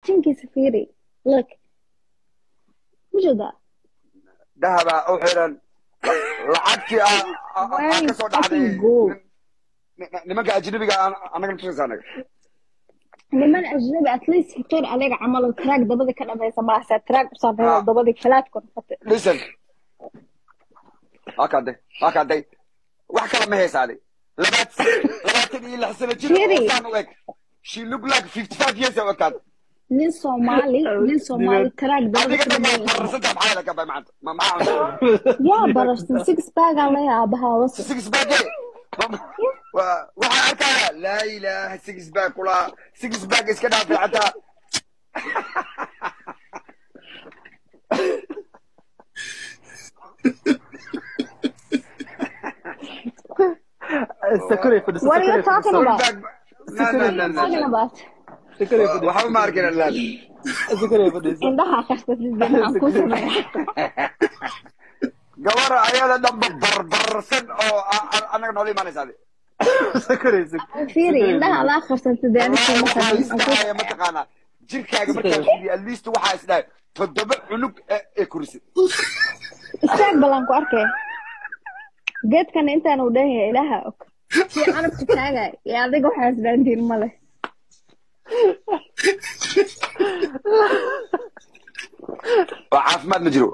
جنكي سفيري look وجدا ذهب أو حيران لعبتي wearing كسر fucking عليه gold نمك أجنبي أنا كنت سانك niman ajnabi at least hitoor adiga camal oo track dabada ka dhamaysa malaha track u sameeyo ها dabadii falaad ku noqotay listen هكذا wax kala ma heesaade labaatan iyo lix sano jir oo Firi saan u eg she look like 55 years oo ekaad nin Soomaali track dabada adiga ka dhan waa dhamaysa bararsantaa maxaa laga bay maanta ma maxaa yaa barashtan six bag aan leeyahay aabahaa wasa six bag waxaan arkaya laa ilaaha six bag kula six bag iska dhaafay xataa what are you talking about no waxba ma arkina laal indhaha akhristatid maxaan kuu sameeyaa gabar ayada dhanba barbarsan oo anaga noola imaanaysaa Firi indhaha la akhristatid aniga mataqaanaa jirkaaga markaa fiiriyo at least waxaa isdhahay 7 cunug ee kursi istaag balan ku arkay geedkan intaan u dhahay ilaaha og si carabka taagay iyo adiga waxaa isbaantiin male oo caafimaad ma jiro